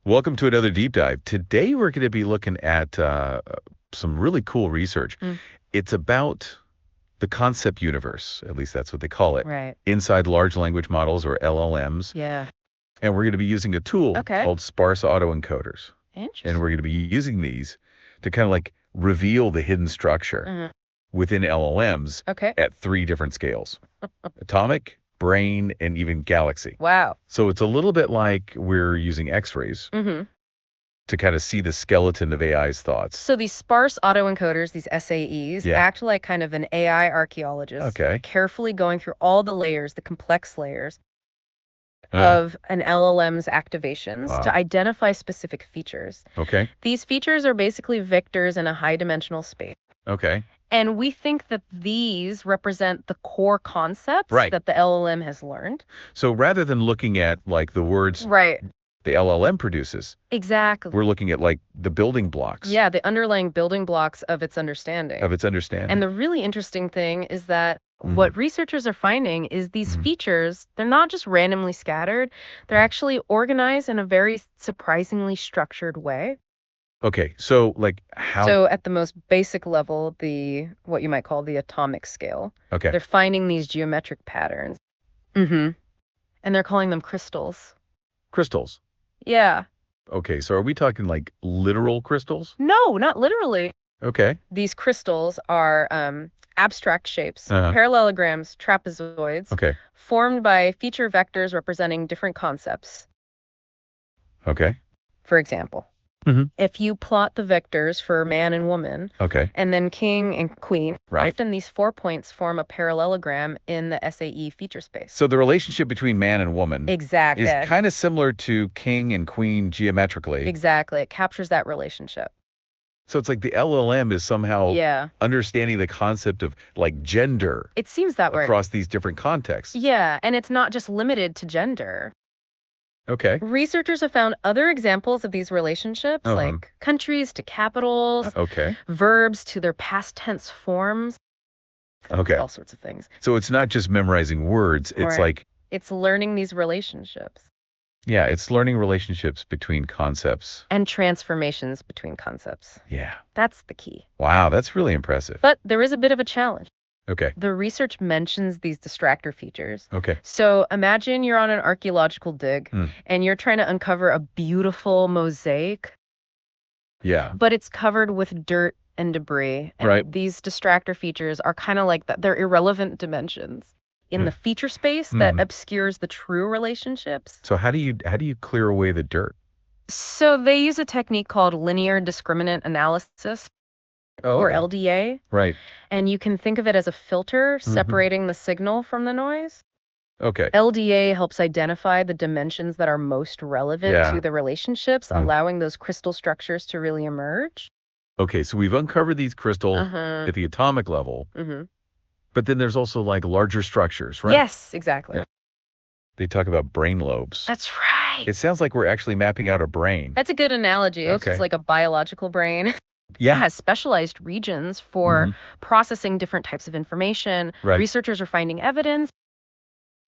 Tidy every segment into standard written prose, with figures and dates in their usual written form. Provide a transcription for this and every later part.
Welcome to another deep dive. Today we're going to be looking at some really cool research. Mm. It's about the concept universe, at least that's what they call it, Right. inside large language models or LLMs. Yeah. And we're going to be using a tool Okay. called Sparse autoencoders. Interesting. And we're going to be using these to kind of like reveal the hidden structure within LLMs Okay. at 3 different scales: atomic, brain, and even galaxy. Wow. So it's a little bit like we're using X-rays to kind of see the skeleton of AI's thoughts. So these sparse autoencoders, these SAEs, Yeah. act like kind of an AI archaeologist, Okay. carefully going through all the layers, the complex layers Uh, of an LLM's activations Wow. to identify specific features. okay. These features are basically vectors in a high-dimensional space. Okay. And we think that these represent the core concepts Right. that the LLM has learned. So rather than looking at like the words Right. the LLM produces, Exactly. we're looking at like the building blocks Yeah, the underlying building blocks of its understanding. of its understanding. And the really interesting thing is that Mhm. what researchers are finding is these Mhm. features, they're not just randomly scattered, they're actually organized in a very surprisingly structured way. Okay, so like how? So at the most basic level, what you might call the atomic scale, Okay. they're finding these geometric patterns. And they're calling them crystals. Crystals. Yeah. Okay, so are we talking like literal crystals? No, not literally. Okay. These crystals are abstract shapes, Uh-huh. parallelograms, trapezoids, Okay. formed by feature vectors representing different concepts. Okay. For example, Mhm. if you plot the vectors for man and woman, Okay. and then king and queen, Right. often these 4 points form a parallelogram in the SAE feature space. So the relationship between man and woman Exactly. is kind of similar to king and queen geometrically. Exactly. It captures that relationship. So it's like the LLM is somehow Yeah. understanding the concept of like gender It seems that way. across these different contexts. Yeah, and it's not just limited to gender. Okay. Researchers have found other examples of these relationships, like countries to capitals, Okay. verbs to their past tense forms, Okay. all sorts of things. So it's not just memorizing words. It's Right. like, It's learning these relationships yeah, it's learning relationships between concepts. and transformations between concepts. Yeah. That's the key. Wow, that's really impressive. But there is a bit of a challenge. Okay. The research mentions these distractor features. Okay. So imagine you're on an archaeological dig and you're trying to uncover a beautiful mosaic, Yeah. but it's covered with dirt and debris. And Right. these distractor features are kind of like that. They're irrelevant dimensions in the feature space that obscures the true relationships. So how do you clear away the dirt? So they use a technique called linear discriminant analysis, or okay. LDA. Right. And you can think of it as a filter separating the signal from the noise. Okay. LDA helps identify the dimensions that are most relevant to the relationships, allowing those crystal structures to really emerge. Okay, so we've uncovered these crystals at the atomic level, but then there's also like larger structures, right? Yes, exactly. Yeah. They talk about brain lobes. That's right. It sounds like we're actually mapping out a brain. That's a good analogy. It's just like a biological brain. Yeah. It has specialized regions for processing different types of information. Right. Researchers are finding evidence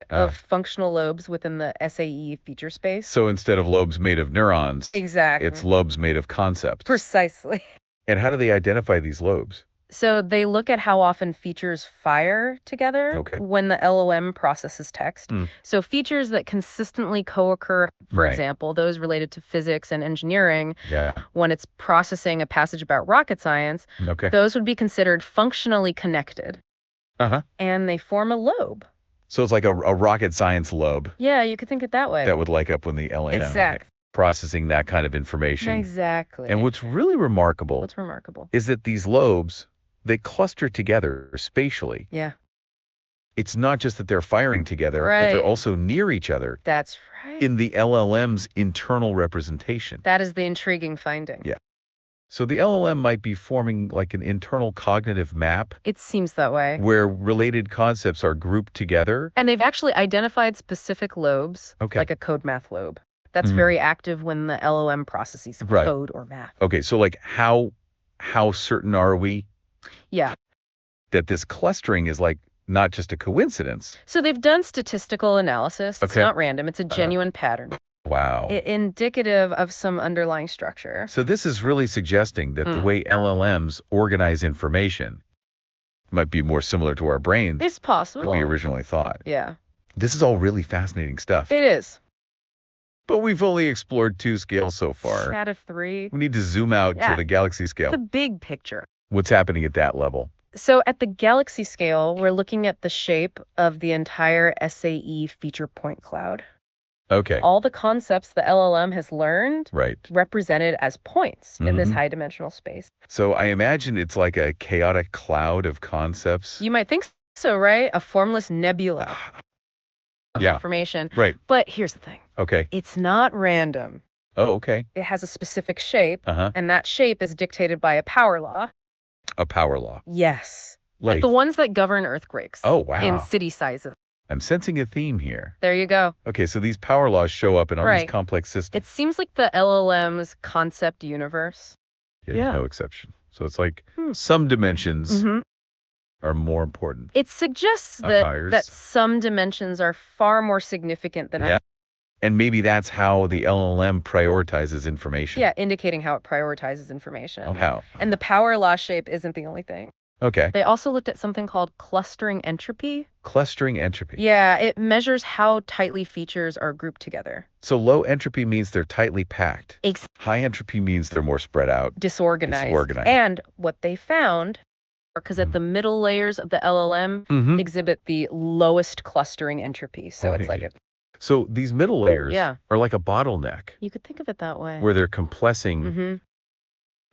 of functional lobes within the SAE feature space. So instead of lobes made of neurons, Exactly. it's lobes made of concepts. Precisely. And how do they identify these lobes? So they look at how often features fire together when the LLM processes text. So features that consistently co-occur, for example, those related to physics and engineering, when it's processing a passage about rocket science, those would be considered functionally connected. And they form a lobe. So it's like a rocket science lobe. Yeah, you could think it that way. That would light up when the LLM Exactly. processing that kind of information. Exactly. And what's really remarkable is that these lobes, they cluster together spatially. Yeah. It's not just that they're firing together, but they're also near each other. That's right. In the LLM's internal representation. That is the intriguing finding. Yeah. So the LLM might be forming like an internal cognitive map. It seems that way. Where related concepts are grouped together. And they've actually identified specific lobes, like a code math lobe. That's very active when the LLM processes code or math. Okay, so like how certain are we? Yeah. That this clustering is like not just a coincidence. So they've done statistical analysis. It's not random. It's a genuine pattern. Wow. Indicative of some underlying structure. So this is really suggesting that the way LLMs organize information might be more similar to our brains It's possible than we originally thought. Yeah. This is all really fascinating stuff. It is. But we've only explored 2 scales so far. Out of 3. We need to zoom out to the galaxy scale. The big picture. What's happening at that level? So at the galaxy scale, we're looking at the shape of the entire SAE feature point cloud. Okay. All the concepts the LLM has learned represented as points in this high dimensional space. So I imagine it's like a chaotic cloud of concepts. You might think so, right? A formless nebula of information. Right. But here's the thing. Okay. It's not random. Oh, okay. It has a specific shape, and that shape is dictated by a power law. A power law. Yes. Like the ones that govern earthquakes. Oh, wow. In city sizes. I'm sensing a theme here. There you go. Okay, so these power laws show up in all these complex systems. It seems like the LLM's concept universe. Yeah. No exception. So it's like some dimensions are more important. It suggests that some dimensions are far more significant than others. And maybe that's how the LLM prioritizes information. Yeah, indicating how it prioritizes information. Oh, how? And the power law shape isn't the only thing. Okay. They also looked at something called clustering entropy. Clustering entropy. Yeah, it measures how tightly features are grouped together. So low entropy means they're tightly packed. High entropy means they're more spread out. Disorganized. And what they found, because at the middle layers of the LLM exhibit the lowest clustering entropy. So it's like So these middle layers are like a bottleneck. You could think of it that way. Where they're compressing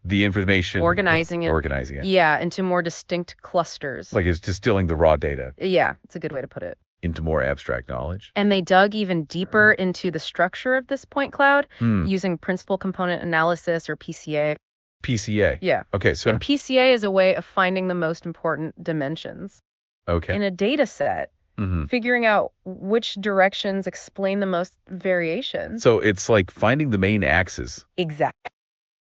the information. Organizing it. Yeah, into more distinct clusters. Like it's distilling the raw data. Yeah, it's a good way to put it. Into more abstract knowledge. And they dug even deeper into the structure of this point cloud using principal component analysis, or PCA. PCA? Yeah. Okay, so... And PCA is a way of finding the most important dimensions. Okay. In a data set. Figuring out which directions explain the most variation. So it's like finding the main axis. Exactly.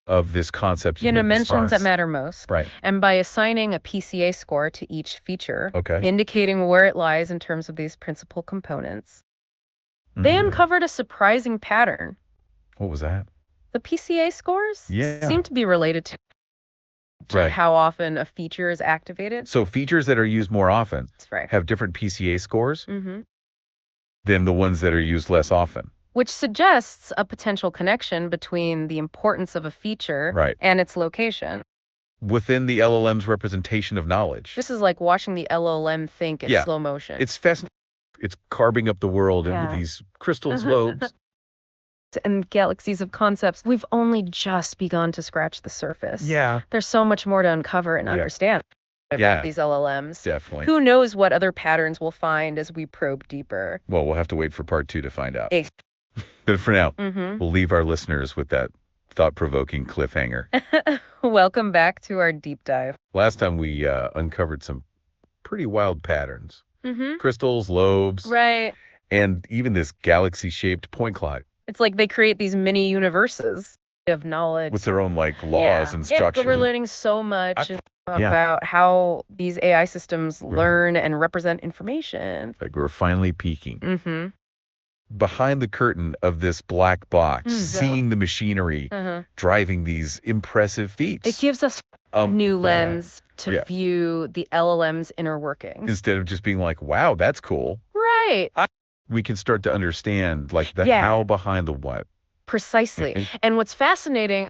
Of this concept. Dimensions that matter most. Right. And by assigning a PCA score to each feature, indicating where it lies in terms of these principal components, they uncovered a surprising pattern. What was that? The PCA scores seem to be related to how often a feature is activated. So features that are used more often have different PCA scores than the ones that are used less often. Which suggests a potential connection between the importance of a feature and its location. Within the LLM's representation of knowledge. This is like watching the LLM think in slow motion. It's fascinating. It's carving up the world into these crystals, lobes. And galaxies of concepts. We've only just begun to scratch the surface. Yeah. There's so much more to uncover and understand. These LLMs. Definitely. Who knows what other patterns we'll find as we probe deeper. Well, we'll have to wait for part 2 to find out. But for now, we'll leave our listeners with that thought-provoking cliffhanger. Welcome back to our deep dive. Last time we uncovered some pretty wild patterns. Crystals, lobes. Right. And even this galaxy-shaped point cloud. It's like they create these mini universes of knowledge. With their own laws and structure. But we're learning so much about how these AI systems learn and represent information. Like we're finally peeking. Behind the curtain of this black box, seeing the machinery driving these impressive feats. It gives us a new lens to view the LLM's inner workings. Instead of just being like, wow, that's cool. Right. We can start to understand the how behind the what. Precisely. And what's fascinating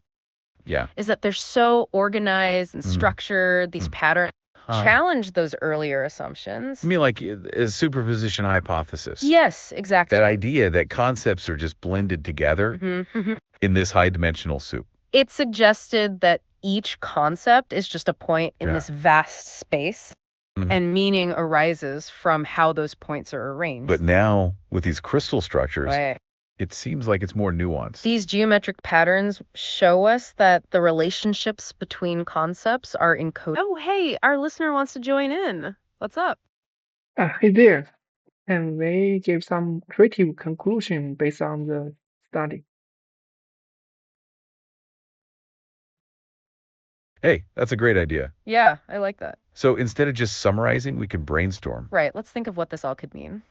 is that they're so organized and structured, these patterns challenge those earlier assumptions. I mean, like a superposition hypothesis. Yes, exactly. That idea that concepts are just blended together in this high-dimensional soup. It suggested that each concept is just a point in this vast space, and meaning arises from how those points are arranged. But now, with these crystal structures, it seems like it's more nuanced. These geometric patterns show us that the relationships between concepts are encoded. Oh, hey, our listener wants to join in. What's up? Hey there. And they gave some creative conclusion based on the study. Hey, that's a great idea. Yeah, I like that. So instead of just summarizing, we can brainstorm. Right. Let's think of what this all could mean.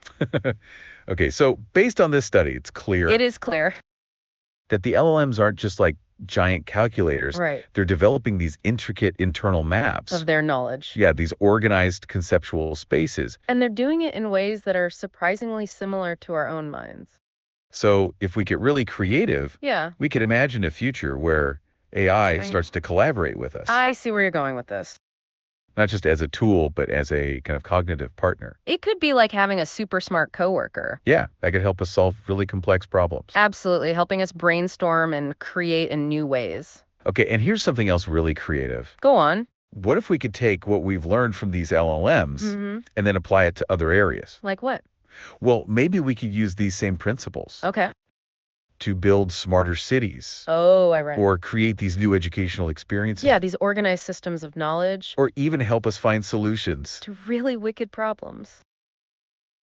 Okay, so based on this study, it's clear. It is clear. that the LLMs aren't just like giant calculators. Right. They're developing these intricate internal maps Of their knowledge. Yeah, these organized conceptual spaces. And they're doing it in ways that are surprisingly similar to our own minds. So if we get really creative, we could imagine a future where AI starts to collaborate with us. I see where you're going with this. Not just as a tool, but as a kind of cognitive partner. It could be like having a super smart coworker. Yeah, that could help us solve really complex problems. Absolutely, helping us brainstorm and create in new ways. Okay, and here's something else really creative. Go on. What if we could take what we've learned from these LLMs and then apply it to other areas? Like what? Well, maybe we could use these same principles. Okay. To build smarter cities. Oh, I read. Or create these new educational experiences. Yeah, these organized systems of knowledge. Or even help us find solutions. To really wicked problems.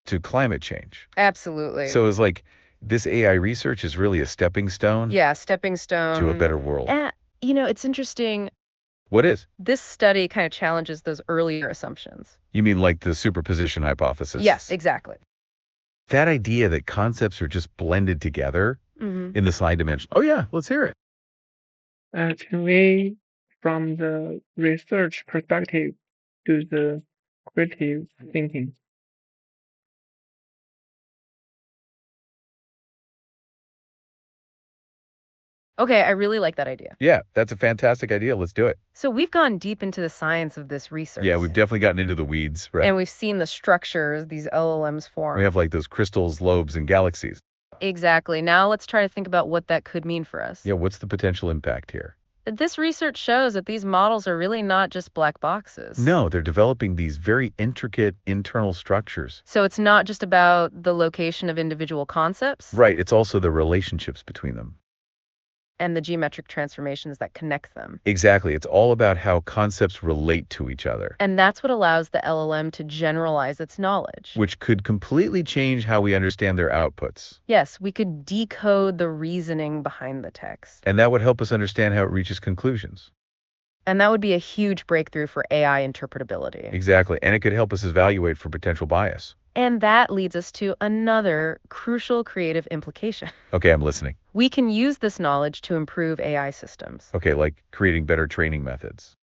To climate change. Absolutely. So it's like this AI research is really a stepping stone. Yeah, stepping stone. To a better world. It's interesting. What is? This study kind of challenges those earlier assumptions. You mean like the superposition hypothesis? Yes, exactly. That idea that concepts are just blended together in the slide dimension. Oh yeah, let's hear it. Can we, from the research perspective, do the creative thinking? Okay, I really like that idea. Yeah, that's a fantastic idea. Let's do it. So we've gone deep into the science of this research. Yeah, we've definitely gotten into the weeds, right? And we've seen the structures these LLMs form. We have like those crystals, lobes, and galaxies. Exactly. Now let's try to think about what that could mean for us. Yeah, what's the potential impact here? This research shows that these models are really not just black boxes. No, they're developing these very intricate internal structures. So it's not just about the location of individual concepts? Right, it's also the relationships between them. And the geometric transformations that connect them. Exactly. It's all about how concepts relate to each other. And that's what allows the LLM to generalize its knowledge. Which could completely change how we understand their outputs. Yes, we could decode the reasoning behind the text. And that would help us understand how it reaches conclusions. And that would be a huge breakthrough for AI interpretability. Exactly. And it could help us evaluate for potential bias. And that leads us to another crucial creative implication. Okay, I'm listening. We can use this knowledge to improve AI systems. Okay, like creating better training methods.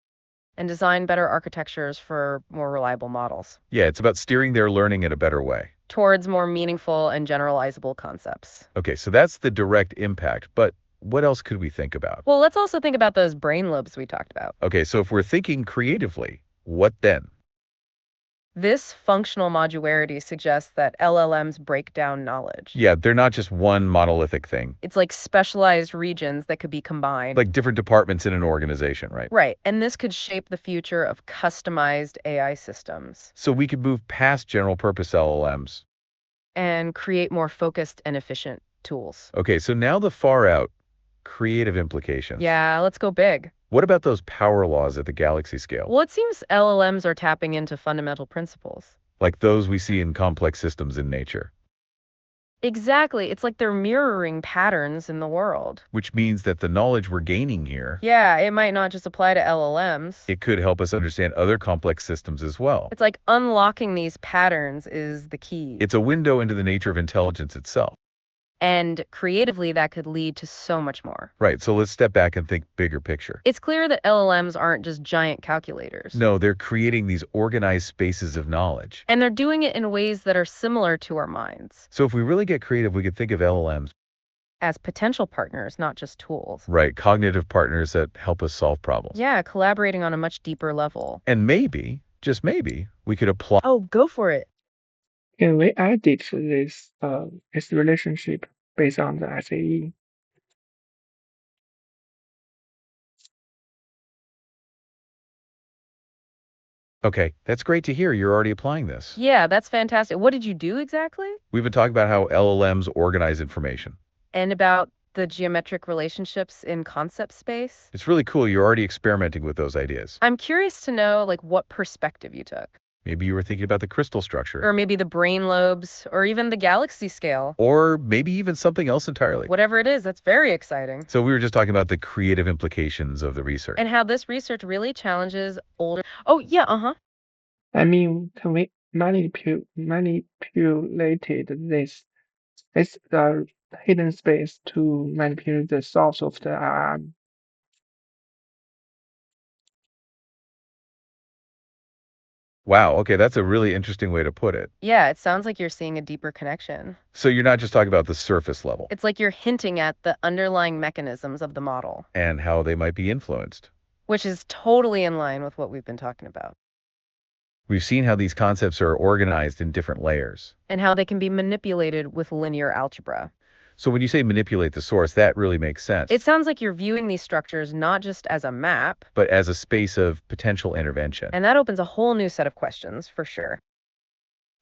And design better architectures for more reliable models. Yeah, it's about steering their learning in a better way. Towards more meaningful and generalizable concepts. Okay, so that's the direct impact, but what else could we think about? Well, let's also think about those brain lobes we talked about. Okay, so if we're thinking creatively, what then? This functional modularity suggests that LLMs break down knowledge. Yeah, they're not just one monolithic thing. It's like specialized regions that could be combined. Like different departments in an organization, right? Right, and this could shape the future of customized AI systems. So we could move past general purpose LLMs. And create more focused and efficient tools. Okay, so now the far out creative implications. Yeah, let's go big. What about those power laws at the galaxy scale? Well, it seems LLMs are tapping into fundamental principles. Like those we see in complex systems in nature. Exactly. It's like they're mirroring patterns in the world. Which means that the knowledge we're gaining here... Yeah, it might not just apply to LLMs. It could help us understand other complex systems as well. It's like unlocking these patterns is the key. It's a window into the nature of intelligence itself. And creatively, that could lead to so much more. Right, so let's step back and think bigger picture. It's clear that LLMs aren't just giant calculators. No, they're creating these organized spaces of knowledge. And they're doing it in ways that are similar to our minds. So if we really get creative, we could think of LLMs as potential partners, not just tools. Right, cognitive partners that help us solve problems. Yeah, collaborating on a much deeper level. And maybe, just maybe, we could apply... Oh, go for it. Can we edit this relationship based on the SAE? Okay, that's great to hear. You're already applying this. Yeah, that's fantastic. What did you do exactly? We've been talking about how LLMs organize information. And about the geometric relationships in concept space. It's really cool. You're already experimenting with those ideas. I'm curious to know, what perspective you took. Maybe you were thinking about the crystal structure. Or maybe the brain lobes, or even the galaxy scale. Or maybe even something else entirely. Whatever it is, that's very exciting. So we were just talking about the creative implications of the research. And how this research really challenges older... Oh, yeah, I mean, can we manipulated the hidden space to manipulate the source of the LLM. Wow, okay, that's a really interesting way to put it. Yeah, it sounds like you're seeing a deeper connection. So you're not just talking about the surface level. It's like you're hinting at the underlying mechanisms of the model. And how they might be influenced. Which is totally in line with what we've been talking about. We've seen how these concepts are organized in different layers. And how they can be manipulated with linear algebra. So when you say manipulate the source, that really makes sense. It sounds like you're viewing these structures not just as a map, but as a space of potential intervention. And that opens a whole new set of questions, for sure.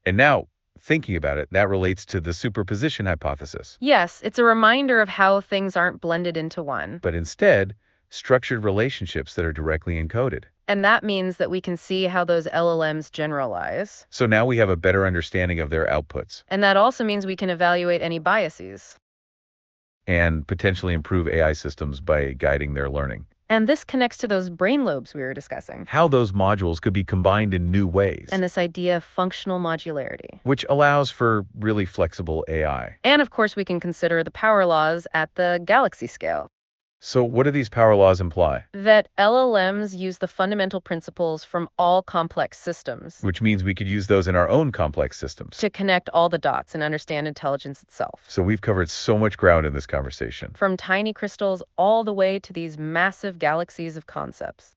And now, thinking about it, that relates to the superposition hypothesis. Yes, it's a reminder of how things aren't blended into one. But instead, structured relationships that are directly encoded. And that means that we can see how those LLMs generalize. So now we have a better understanding of their outputs. And that also means we can evaluate any biases. And potentially improve AI systems by guiding their learning. And this connects to those brain lobes we were discussing. How those modules could be combined in new ways. And this idea of functional modularity. Which allows for really flexible AI. And of course, we can consider the power laws at the galaxy scale. So what do these power laws imply? That LLMs use the fundamental principles from all complex systems. Which means we could use those in our own complex systems. To connect all the dots and understand intelligence itself. So we've covered so much ground in this conversation. From tiny crystals all the way to these massive galaxies of concepts.